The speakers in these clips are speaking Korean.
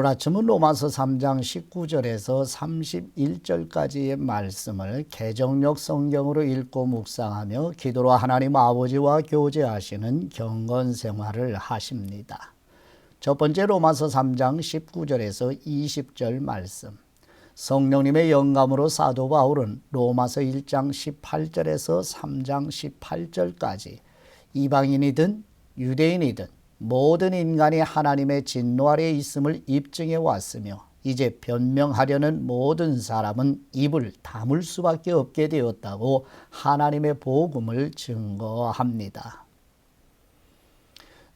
오늘 아침은 로마서 3장 19절에서 31절까지의 말씀을 개정역 성경으로 읽고 묵상하며 기도로 하나님 아버지와 교제하시는 경건 생활을 하십니다. 첫 번째 로마서 3장 19절에서 20절 말씀. 성령님의 영감으로 사도 바울은 로마서 1장 18절에서 3장 18절까지 이방인이든 유대인이든 모든 인간이 하나님의 진노 아래에 있음을 입증해 왔으며 이제 변명하려는 모든 사람은 입을 다물 수밖에 없게 되었다고 하나님의 복음을 증거합니다.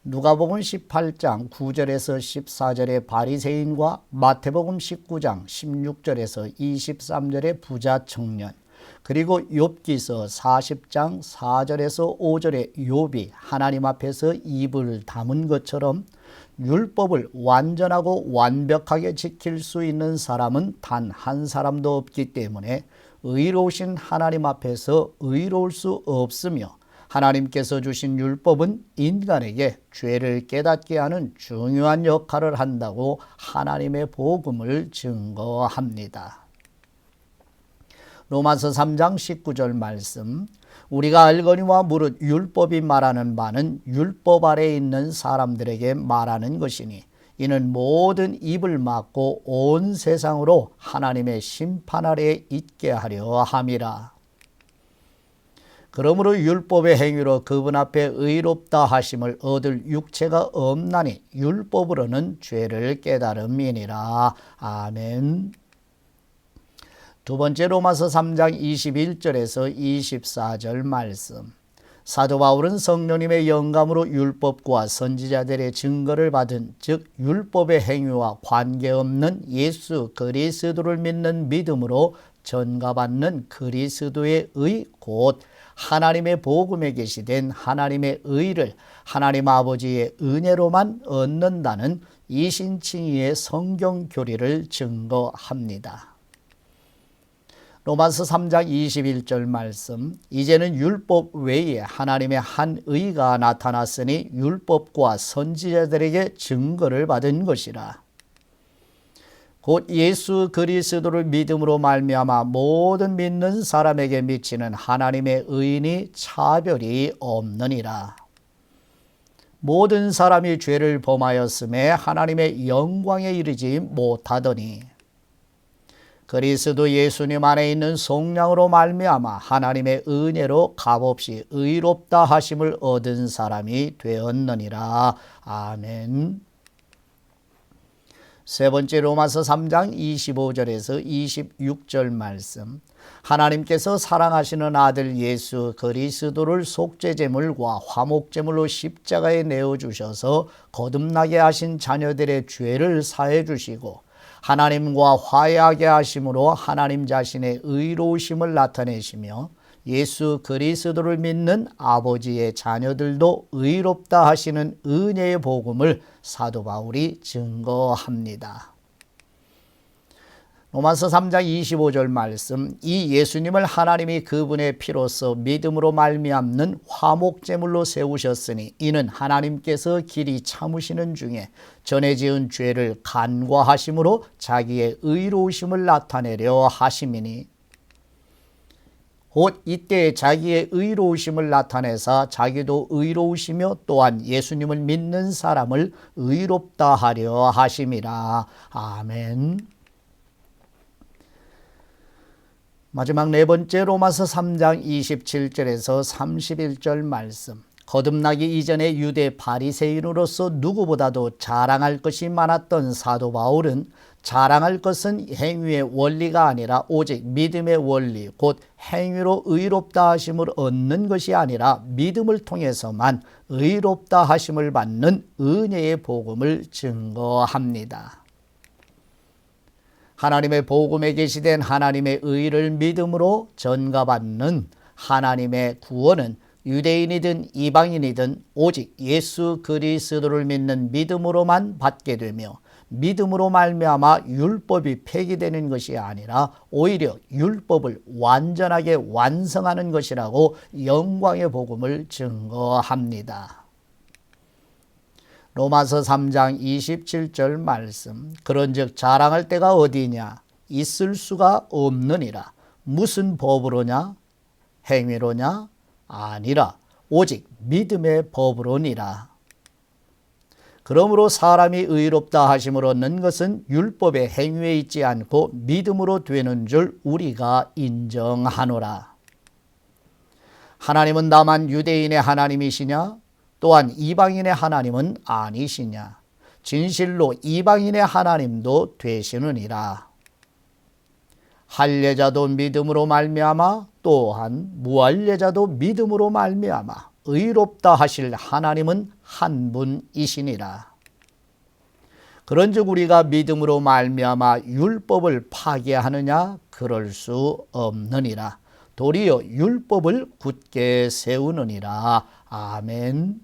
누가복음 18장 9절에서 14절의 바리새인과 마태복음 19장 16절에서 23절의 부자 청년, 그리고 욥기서 40장 4절에서 5절의 욥이 하나님 앞에서 입을 다문 것처럼 율법을 완전하고 완벽하게 지킬 수 있는 사람은 단 한 사람도 없기 때문에 의로우신 하나님 앞에서 의로울 수 없으며 하나님께서 주신 율법은 인간에게 죄를 깨닫게 하는 중요한 역할을 한다고 하나님의 복음을 증거합니다. 로마서 3장 19절 말씀. 우리가 알거니와 무릇 율법이 말하는 바는 율법 아래에 있는 사람들에게 말하는 것이니 이는 모든 입을 막고 온 세상으로 하나님의 심판 아래에 있게 하려 함이라. 그러므로 율법의 행위로 그분 앞에 의롭다 하심을 얻을 육체가 없나니 율법으로는 죄를 깨달음이니라. 아멘. 두 번째 로마서 3장 21절에서 24절 말씀. 사도 바울은 성령님의 영감으로 율법과 선지자들의 증거를 받은 즉 율법의 행위와 관계없는 예수 그리스도를 믿는 믿음으로 전가받는 그리스도의 의 곧 하나님의 복음에 계시된 하나님의 의를 하나님 아버지의 은혜로만 얻는다는 이신칭의의 성경 교리를 증거합니다. 로마서 3장 21절 말씀. 이제는 율법 외에 하나님의 한 의가 나타났으니 율법과 선지자들에게 증거를 받은 것이라. 곧 예수 그리스도를 믿음으로 말미암아 모든 믿는 사람에게 미치는 하나님의 의인이 차별이 없느니라. 모든 사람이 죄를 범하였음에 하나님의 영광에 이르지 못하더니 그리스도 예수님 안에 있는 속량으로 말미암아 하나님의 은혜로 값없이 의롭다 하심을 얻은 사람이 되었느니라. 아멘. 세 번째 로마서 3장 25절에서 26절 말씀. 하나님께서 사랑하시는 아들 예수 그리스도를 속죄제물과 화목제물로 십자가에 내어주셔서 거듭나게 하신 자녀들의 죄를 사해 주시고 하나님과 화해하게 하심으로 하나님 자신의 의로우심을 나타내시며 예수 그리스도를 믿는 아버지의 자녀들도 의롭다 하시는 은혜의 복음을 사도 바울이 증거합니다. 로마서 3장 25절 말씀. 이 예수님을 하나님이 그분의 피로써 믿음으로 말미암는 화목제물로 세우셨으니 이는 하나님께서 길이 참으시는 중에 전에 지은 죄를 간과하심으로 자기의 의로우심을 나타내려 하심이니 곧 이때 자기의 의로우심을 나타내사 자기도 의로우시며 또한 예수님을 믿는 사람을 의롭다 하려 하심이라. 아멘. 마지막 네 번째 로마서 3장 27절에서 31절 말씀. 거듭나기 이전에 유대 바리새인으로서 누구보다도 자랑할 것이 많았던 사도 바울은 자랑할 것은 행위의 원리가 아니라 오직 믿음의 원리 곧 행위로 의롭다 하심을 얻는 것이 아니라 믿음을 통해서만 의롭다 하심을 받는 은혜의 복음을 증거합니다. 하나님의 복음에 계시된 하나님의 의를 믿음으로 전가받는 하나님의 구원은 유대인이든 이방인이든 오직 예수 그리스도를 믿는 믿음으로만 받게 되며 믿음으로 말미암아 율법이 폐기되는 것이 아니라 오히려 율법을 완전하게 완성하는 것이라고 영광의 복음을 증거합니다. 로마서 3장 27절 말씀. 그런즉 자랑할 때가 어디냐? 있을 수가 없느니라. 무슨 법으로냐? 행위로냐? 아니라 오직 믿음의 법으로니라. 그러므로 사람이 의롭다 하심을 얻는 것은 율법의 행위에 있지 않고 믿음으로 되는 줄 우리가 인정하노라. 하나님은 다만 유대인의 하나님이시냐? 또한 이방인의 하나님은 아니시냐? 진실로 이방인의 하나님도 되시느니라. 할례자도 믿음으로 말미암아 또한 무할례자도 믿음으로 말미암아 의롭다 하실 하나님은 한 분이시니라. 그런즉 우리가 믿음으로 말미암아 율법을 파괴하느냐? 그럴 수 없느니라. 도리어 율법을 굳게 세우느니라. 아멘.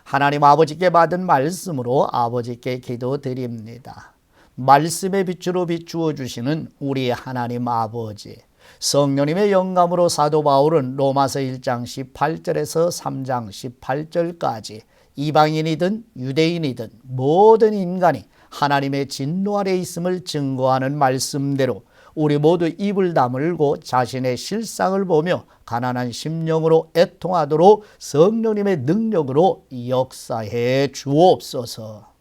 하나님 아버지께 받은 말씀으로 아버지께 기도드립니다. 말씀의 빛으로 비추어 주시는 우리 하나님 아버지, 성령님의 영감으로 사도 바울은 로마서 1장 18절에서 3장 18절까지 이방인이든 유대인이든 모든 인간이 하나님의 진노 아래 있음을 증거하는 말씀대로 우리 모두 입을 다물고 자신의 실상을 보며 가난한 심령으로 애통하도록 성령님의 능력으로 역사해 주옵소서.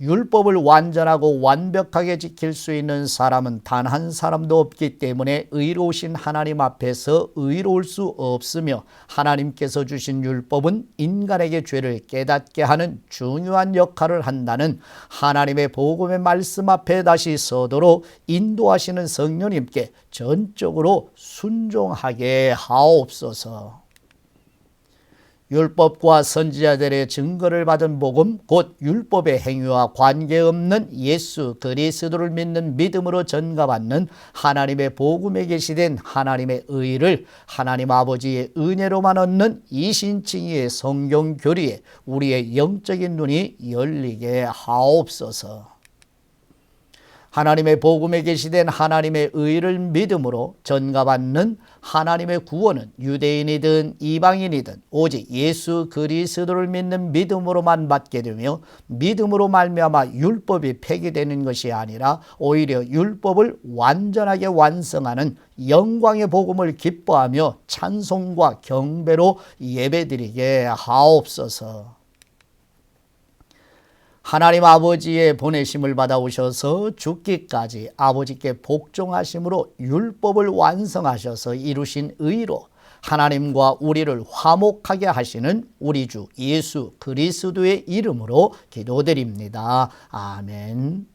율법을 완전하고 완벽하게 지킬 수 있는 사람은 단 한 사람도 없기 때문에 의로우신 하나님 앞에서 의로울 수 없으며, 하나님께서 주신 율법은 인간에게 죄를 깨닫게 하는 중요한 역할을 한다는 하나님의 복음의 말씀 앞에 다시 서도록 인도하시는 성령님께 전적으로 순종하게 하옵소서. 율법과 선지자들의 증거를 받은 복음, 곧 율법의 행위와 관계없는 예수 그리스도를 믿는 믿음으로 전가받는 하나님의 복음에 계시된 하나님의 의를 하나님 아버지의 은혜로만 얻는 이신칭의의 성경 교리에 우리의 영적인 눈이 열리게 하옵소서. 하나님의 복음에 계시된 하나님의 의를 믿음으로 전가받는 하나님의 구원은 유대인이든 이방인이든 오직 예수 그리스도를 믿는 믿음으로만 받게 되며, 믿음으로 말미암아 율법이 폐기되는 것이 아니라 오히려 율법을 완전하게 완성하는 영광의 복음을 기뻐하며 찬송과 경배로 예배드리게 하옵소서. 하나님 아버지의 보내심을 받아오셔서 죽기까지 아버지께 복종하심으로 율법을 완성하셔서 이루신 의로 하나님과 우리를 화목하게 하시는 우리 주 예수 그리스도의 이름으로 기도드립니다. 아멘.